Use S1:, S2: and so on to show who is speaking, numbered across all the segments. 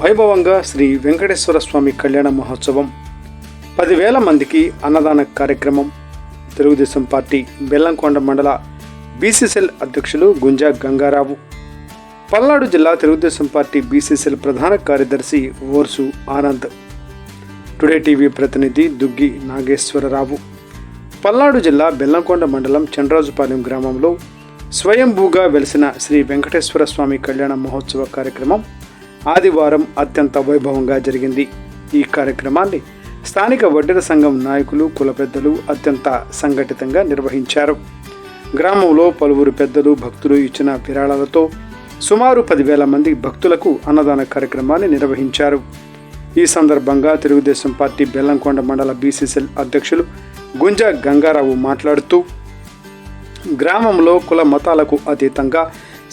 S1: వైభవంగా శ్రీ వెంకటేశ్వర స్వామి కళ్యాణ మహోత్సవం 10,000 మందికి అన్నదాన కార్యక్రమం. తెలుగుదేశం పార్టీ బెల్లంకొండ మండల బీసీసీఎల్ అధ్యక్షులు గుంజా గంగారావు, పల్నాడు జిల్లా తెలుగుదేశం పార్టీ బీసీసీఎల్ ప్రధాన కార్యదర్శి ఓర్సు ఆనంద్, టుడే టీవీ ప్రతినిధి దుగ్గి నాగేశ్వరరావు. పల్నాడు జిల్లా బెల్లంకొండ మండలం చండ్రాజుపాలెం గ్రామంలో స్వయంభూగా వెలిసిన శ్రీ వెంకటేశ్వర స్వామి కళ్యాణ మహోత్సవ కార్యక్రమం ఆదివారం అత్యంత వైభవంగా జరిగింది. ఈ కార్యక్రమాన్ని స్థానిక వడ్డెర సంఘం నాయకులు, కుల పెద్దలు అత్యంత సంఘటితంగా నిర్వహించారు. గ్రామంలో పలువురు పెద్దలు, భక్తులు ఇచ్చిన విరాళాలతో సుమారు 10,000 మంది భక్తులకు అన్నదాన కార్యక్రమాన్ని నిర్వహించారు. ఈ సందర్భంగా తెలుగుదేశం పార్టీ బెల్లంకొండ మండల బీసీసీఎల్ అధ్యక్షులు గుంజా గంగారావు మాట్లాడుతూ, గ్రామంలో కుల మతాలకు అతీతంగా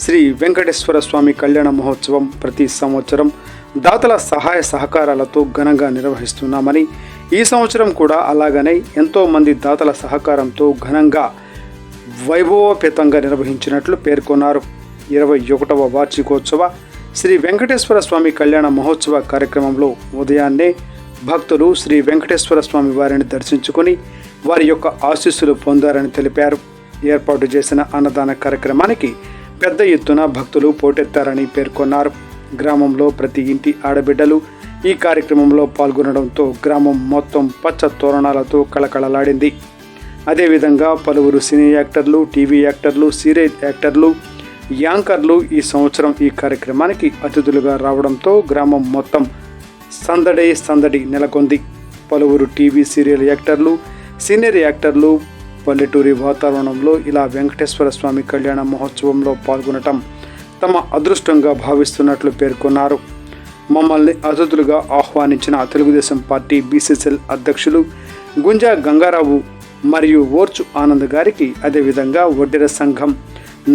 S1: శ్రీ వెంకటేశ్వర స్వామి కళ్యాణ మహోత్సవం ప్రతి సంవత్సరం దాతల సహాయ సహకారాలతో ఘనంగా నిర్వహిస్తున్నామని, ఈ సంవత్సరం కూడా అలాగనే ఎంతోమంది దాతల సహకారంతో ఘనంగా వైభవోపేతంగా నిర్వహించినట్లు పేర్కొన్నారు. 21వ వార్షికోత్సవ శ్రీ వెంకటేశ్వర స్వామి కళ్యాణ మహోత్సవ కార్యక్రమంలో ఉదయాన్నే భక్తులు శ్రీ వెంకటేశ్వర స్వామి వారిని దర్శించుకొని వారి యొక్క ఆశీస్సులు పొందారని తెలిపారు. ఏర్పాటు చేసిన అన్నదాన కార్యక్రమానికి పెద్ద ఎత్తున భక్తులు పోటెత్తారని పేర్కొన్నారు. గ్రామంలో ప్రతి ఇంటి ఆడబిడ్డలు ఈ కార్యక్రమంలో పాల్గొనడంతో గ్రామం మొత్తం పచ్చ తోరణాలతో కళకళలాడింది. అదేవిధంగా పలువురు సినీ యాక్టర్లు, టీవీ యాక్టర్లు, సీరియల్ యాక్టర్లు, యాంకర్లు ఈ సంవత్సరం ఈ కార్యక్రమానికి అతిథులుగా రావడంతో గ్రామం మొత్తం సందడి నెలకొంది. పలువురు టీవీ, సీరియల్ యాక్టర్లు, సీనియర్ యాక్టర్లు పల్లెటూరి వాతావరణంలో ఇలా వెంకటేశ్వర స్వామి కళ్యాణ మహోత్సవంలో పాల్గొనటం తమ అదృష్టంగా భావిస్తున్నట్లు పేర్కొన్నారు. మమ్మల్ని అతిథులుగా ఆహ్వానించిన తెలుగుదేశం పార్టీ బీసీసీఎల్ అధ్యక్షులు గుంజా గంగారావు మరియు ఓర్చు ఆనంద్ గారికి, అదేవిధంగా వడ్డెర సంఘం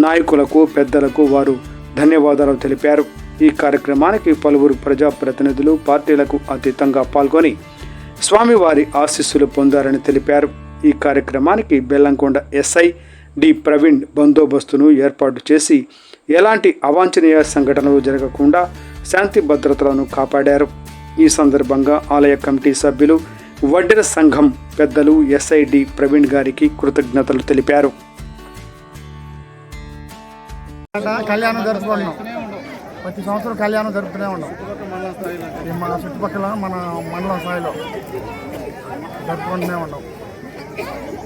S1: నాయకులకు, పెద్దలకు వారు ధన్యవాదాలు తెలిపారు. ఈ కార్యక్రమానికి పలువురు ప్రజాప్రతినిధులు పార్టీలకు అతీతంగా పాల్గొని స్వామివారి ఆశీస్సులు పొందారని తెలిపారు. ఈ కార్యక్రమానికి బెల్లంకొండ ఎస్ఐ డి ప్రవీణ్ బందోబస్తును ఏర్పాటు చేసి ఎలాంటి అవాంఛనీయ సంఘటనలు జరగకుండా శాంతి భద్రతలను కాపాడారు. ఈ సందర్భంగా ఆలయ కమిటీ సభ్యులు, వడ్డెర సంఘం పెద్దలు ఎస్ఐ డి ప్రవీణ్ గారికి కృతజ్ఞతలు తెలిపారు.
S2: కళ్యాణం జరుపుకున్నాం, ప్రతి సంవత్సరం కళ్యాణం జరుపుతూనే ఉన్నాం. మన చుట్టుపక్కల మన మండలం స్థాయిలో జరుపుకుంటూనే ఉన్నాం.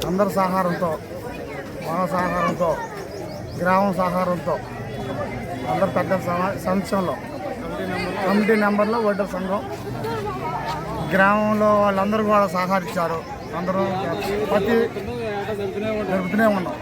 S2: అందరి సహకారంతో, మన సహకారంతో, గ్రామం సహకారంతో, అందరు పెద్ద సంవత్సరంలో కమిటీ నెంబర్లో వడ్డెర సంఘం గ్రామంలో వాళ్ళందరూ కూడా సహకరించారు. అందరూ ప్రతి జరుపుతూనే ఉన్నాం.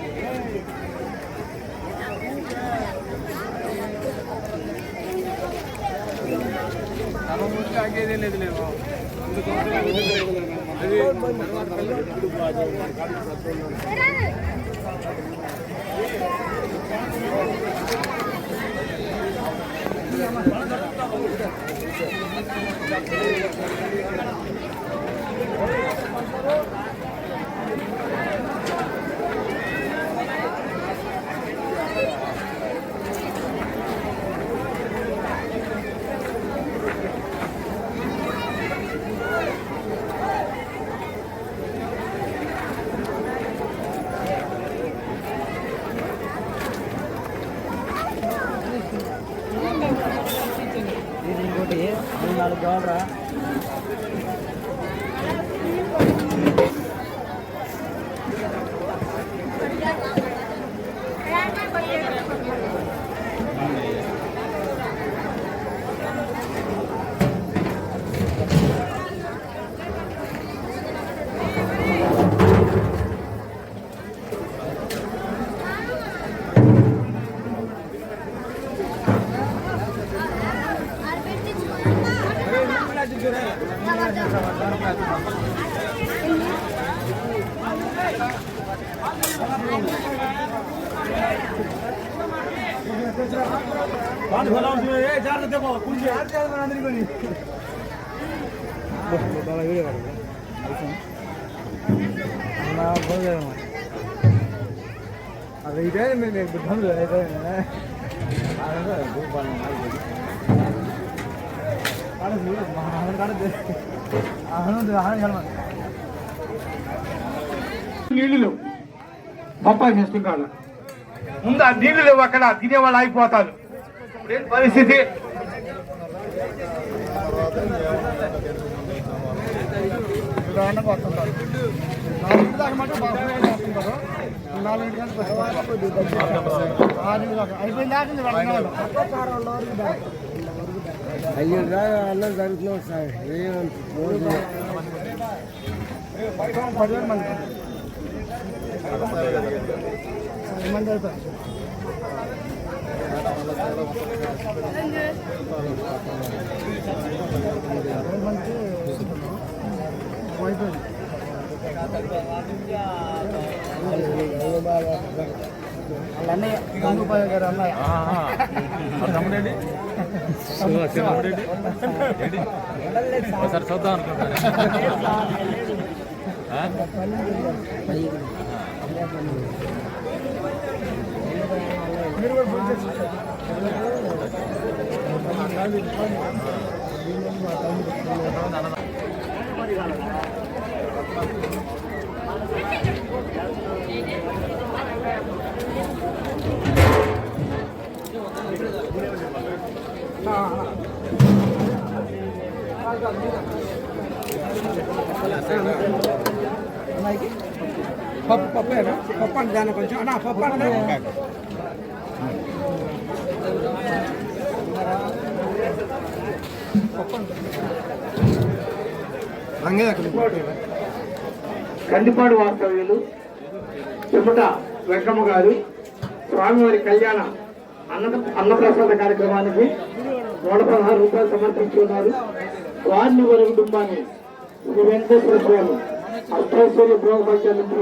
S2: అది ఇదే నేను బుద్ధం నీళ్ళు లేవు బొప్పాయి చేస్తుంది కాడ ముందు ఆ నీళ్లు లేవు, అక్కడ తినేవాళ్ళు అయిపోతారు. ఇప్పుడు ఏంటి పరిస్థితి?
S3: అన్నం జరుగుతున్నాం సార్.
S2: 10,000 మంది మంది అవుతారు. అన్నయ్య గంగుపాయ గారు అన్నయ్య
S4: ఒకసారి చూద్దాం అనుకుంటాను.
S2: మీరు కూడా ఫోన్ చేసి పప్పు అండి దాన్ని కొంచెం పప్పు అండి కందిపాడు వాస్తవ్యులు చెమట వెంకమ్మ గారు స్వామివారి కళ్యాణ అన్నప్రసాద కార్యక్రమానికి 116 రూపాయలు సమర్పించుకున్నారు. వారిని వారి కుటుంబాన్ని శ్రీ వెంకటేశ్వర స్వామి అష్టైశ్వర్య భోగపరిచేందుకు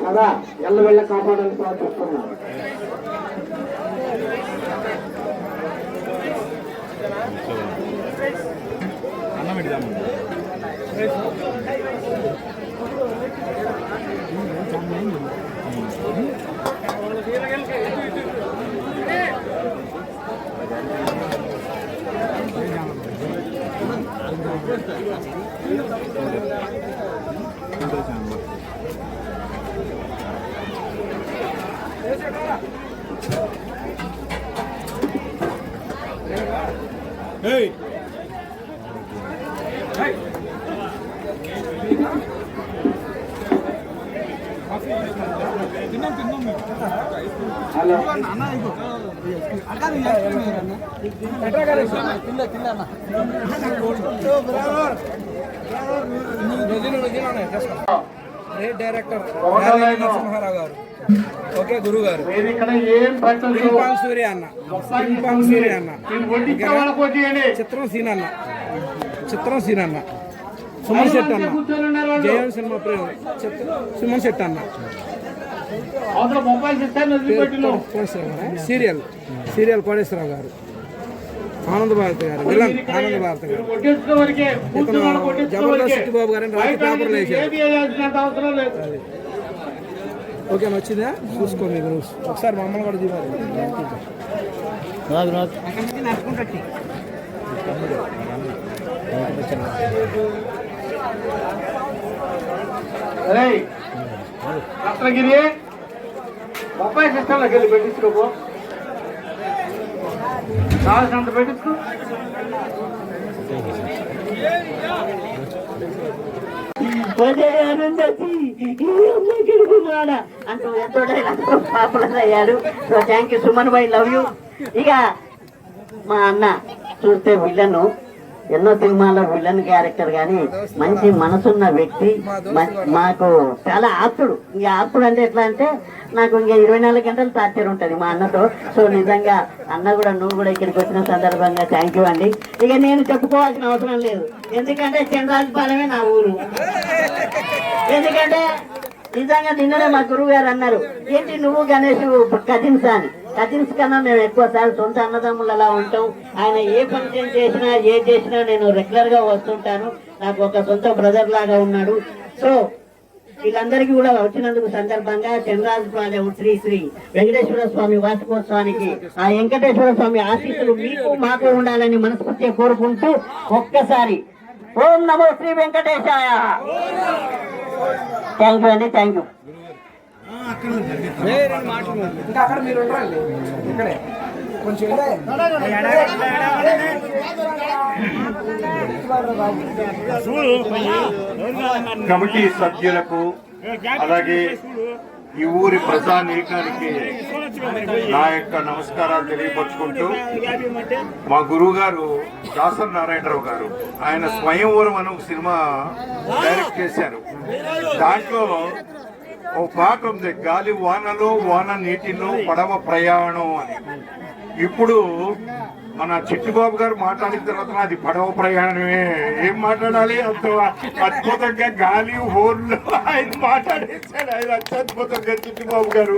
S2: సదా ఎల్లవెళ్ళ కాపాడాలని ప్రార్థిస్తున్నారు.
S4: Hey!
S3: డైరెక్టర్ నరసింహారావు గారు, ఓకే గురువు గారు, సూర్య అన్న, సూర్య అన్న, చిత్రం సీన్ అన్న, సుమన్ శెట్టి అన్న, జయం సినిమా ప్రేమ సుమన్ శెట్టి అన్న, సీరియల్ కోటేశ్వరరావు గారు, ఆనంద భారతి గారు, విలన్ ఆనంద భారతి గారు, జబర్దస్త్ బాబు గారు రాత్రి పేపర్లు వేసారు. ఓకే వచ్చిందా చూసుకో, మీకు ఒకసారి మమ్మల్ని కూడా దిగారు.
S2: రత్నగిరి బొప్పాయి సిస్టంలోకి వెళ్ళి పెట్టించుకోపో, కావాల్సినంత పెట్టించుకో.
S5: అంటూ ఎంతో పాపులర్ అయ్యాడు. So thank you Suman Bhai, love you. ఇక మా అన్న చూస్తే విలను ఎన్నో సినిమాల్లో విలన్ క్యారెక్టర్ కానీ మంచి మనసున్న వ్యక్తి, మాకు చాలా ఆప్తుడు. ఇంకా ఆప్తుడు అంటే ఎట్లా అంటే నాకు ఇంకా 24 గంటలు టార్చర్ ఉంటుంది మా అన్నతో. సో నిజంగా అన్న కూడా నువ్వు కూడా ఇక్కడికి వచ్చిన సందర్భంగా థ్యాంక్ యూ అండి. ఇక నేను చెప్పుకోవాల్సిన అవసరం లేదు, ఎందుకంటే చంద్రాజపాలెమే నా ఊరు. ఎందుకంటే నిజంగా నిన్ననే మా గురువు గారు అన్నారు, ఏంటి నువ్వు గణేష్ కజిన్స్ అని. కజిన్స్ కన్నా మేము ఎక్కువ సార్ సొంత అన్నదమ్ములు అలా ఉంటాం. ఆయన ఏ ఫంక్షన్ చేసినా ఏ చేసినా నేను రెగ్యులర్ గా వస్తుంటాను. నాకు ఒక సొంత బ్రదర్ లాగా ఉన్నాడు. సో వీళ్ళందరికీ కూడా వచ్చినందుకు సందర్భంగా చంద్రాజపాలెం శ్రీ శ్రీ వెంకటేశ్వర స్వామి వార్షికోత్సవానికి ఆ వెంకటేశ్వర స్వామి ఆశీస్సులు మీకు మాకు ఉండాలని మనస్ఫూర్తిగా కోరుకుంటూ ఒక్కసారి ఓం నమో శ్రీ వెంకటేశాయ. థ్యాంక్ యూ అండి, థ్యాంక్ యూ.
S3: ఇంకా అక్కడ మీరు ఉండాలి ఇక్కడే కొంచెం
S6: కమిటీ సభ్యులకు అలాగే ఈ ఊరి ప్రజానీకానికి నా యొక్క నమస్కారాలు తెలియపరుచుకుంటూ మా గురువు గారు దాసరి నారాయణరావు గారు ఆయన స్వయంవరం అనే ఒక సినిమా డైరెక్ట్ చేశారు. దాంట్లో ఓ పాట ఉంది, గాలి వానలో వాన నీటిలో పడవ ప్రయాణం అని. ఇప్పుడు మన చిట్టుబాబు గారు మాట్లాడిన తర్వాత అది పడవ ప్రయాణమే. ఏం మాట్లాడాలి, అంత అద్భుతంగా గాలి హోర్లు ఆయన మాట్లాడేశాడు. ఆయన అత్యద్భుతంగా చిట్టుబాబు గారు.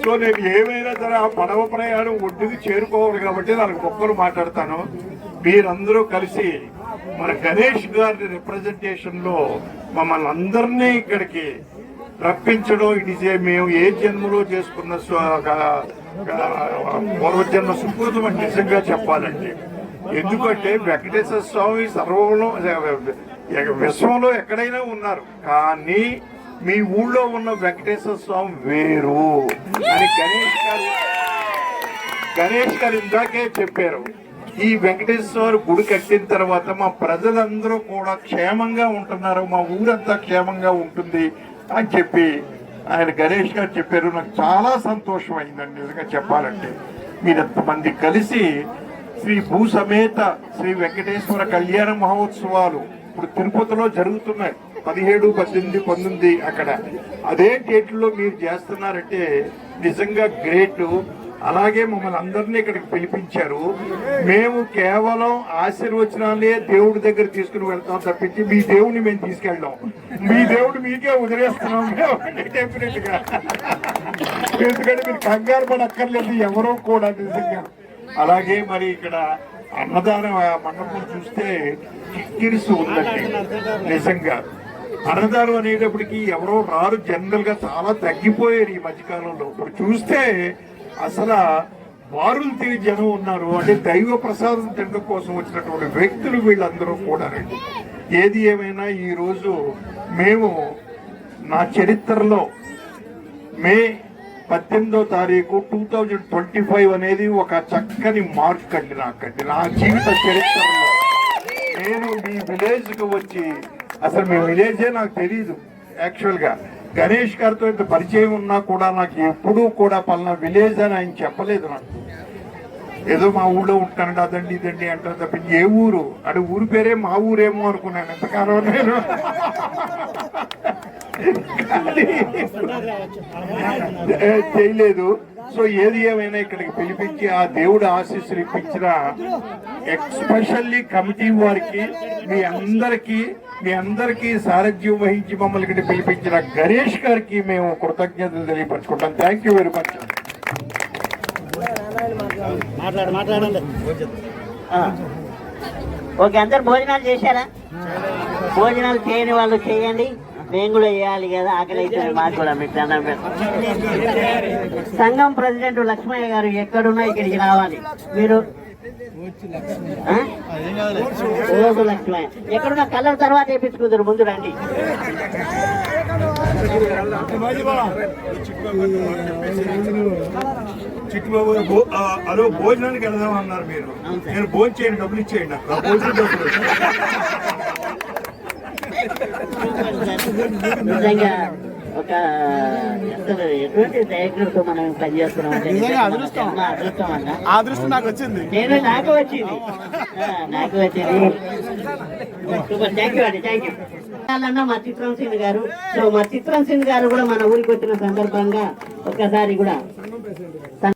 S6: సో నేను ఏమైనా సరే ఆ పడవ ప్రయాణం ఒడ్డుకి చేరుకోవాలి కాబట్టి దానికి గొప్పలు మాట్లాడతాను. మీరందరూ కలిసి మన గణేష్ గారి రిప్రజెంటేషన్ లో మమ్మల్ని అందరినీ ఇక్కడికి రప్పించడం, ఇది మేము ఏ జన్మలో చేసుకున్న పూర్వజన్మ సుకృతం అని నిజంగా చెప్పాలండి. ఎందుకంటే వెంకటేశ్వర స్వామి సర్వంలో విశ్వంలో ఎక్కడైనా ఉన్నారు, కానీ మీ ఊళ్ళో ఉన్న వెంకటేశ్వర స్వామి వేరు అని గణేష్ గారు ఇందాకే చెప్పారు. ఈ వెంకటేశ్వర గుడి కట్టిన తర్వాత మా ప్రజలందరూ కూడా క్షేమంగా ఉంటున్నారు, మా ఊరంతా క్షేమంగా ఉంటుంది అని చెప్పి ఆయన గణేష్ గారు చెప్పారు. నాకు చాలా సంతోషం అయిందండి నిజంగా చెప్పాలంటే. మీరు ఎంతమంది కలిసి శ్రీ భూ సమేత శ్రీ వెంకటేశ్వర కళ్యాణ మహోత్సవాలు ఇప్పుడు తిరుపతిలో జరుగుతున్నాయి, 17, 18, 19 అక్కడ. అదే డేట్లో మీరు చేస్తున్నారంటే నిజంగా గ్రేట్. అలాగే మమ్మల్ని అందరినీ ఇక్కడికి పిలిపించారు. మేము కేవలం ఆశీర్వచనాలే దేవుడి దగ్గర తీసుకుని వెళ్తాం తప్పించి మీ దేవుడిని మేము తీసుకెళ్ళాం. మీ దేవుడు మీకే వదిలేస్తున్నాం డెఫినెట్ గా. ఎందుకంటే మీరు కంగారు పడక్కర్లేదు ఎవరో కూడా నిజంగా. అలాగే మరి ఇక్కడ అన్నదాన మండపం చూస్తే కిక్కిరిసి ఉందండి నిజంగా. అన్నదానం అనేటప్పటికి ఎవరో రారు, జనరల్ గా చాలా తగ్గిపోయారు ఈ మధ్యకాలంలో. ఇప్పుడు చూస్తే అసలు వారులు తిరిగి జనం ఉన్నారు. అంటే దైవ ప్రసాదం తినడం కోసం వచ్చినటువంటి వ్యక్తులు వీళ్ళందరూ కూడా. ఏది ఏమైనా ఈరోజు మేము నా చరిత్రలో మే 18వ తారీఖు 2025 అనేది ఒక చక్కని మార్క్ అండి నాకండి. నా జీవిత చరిత్రలో నేను మీ విలేజ్కి వచ్చి, అసలు మీ విలేజే నాకు తెలీదు యాక్చువల్గా. గణేష్ గారితో ఇంత పరిచయం ఉన్నా కూడా నాకు ఎప్పుడూ కూడా పలానా విలేజ్ అని ఆయన చెప్పలేదు నాకు. ఏదో మా ఊళ్ళో ఉంటానండి, అదండి ఇదండి అంటారు తప్పించి ఏ ఊరు అంటే ఊరి పేరే మా ఊరేమో అనుకున్నాను ఎంతకాలం నేను. చేయలేదు. సో ఏది ఏమైనా ఇక్కడికి పిలిపించి ఆ దేవుడు ఆశీస్సులు ఇప్పించిన ఎస్పెషల్లీ కమిటీ వారికి మీ అందరికీ సారథ్యం వహించి మమ్మల్ని ఇక్కడ పిలిపించిన గణేష్ గారికి మేము కృతజ్ఞతలు తెలియపరచుకుంటాం. Thank you very much.
S5: Okay, అందరు భోజనాలు చేశారా? భోజనాలు చేయని వాళ్ళు చేయండి, మేము కూడా చేయాలి కదా, ఆకలి అయితే మాకు కూడా. మీకు దండం సంఘం ప్రెసిడెంట్ లక్ష్మయ్య గారు ఎక్కడున్నా ఇక్కడికి రావాలి. మీరు రోజు లక్ష్మయ్య ఎక్కడున్నా కలర్ తర్వాత వేయించుకుందరు, ముందు రండి.
S6: చిట్టుబాబు అదో భోజనానికి వెళ్దాం అన్నారు మీరు. నేను భోజనం చేయండి, డబ్బులు ఇచ్చేయండి నాకు. భోజనం డబ్బులు
S5: నిజంగా ఒక ఎటువంటి దయకుడితో మనం పనిచేస్తున్నాం అంటే అదృష్టం అన్న.
S2: అదృష్టం నాకు వచ్చింది.
S5: నాకు వచ్చింది. సూపర్, థ్యాంక్ యూ అండి, థ్యాంక్ యూ. మా చిత్రం సింగ్ గారు. సో మా చిత్రం సింగ్ గారు కూడా మన ఊరికి వచ్చిన సందర్భంగా ఒక్కసారి కూడా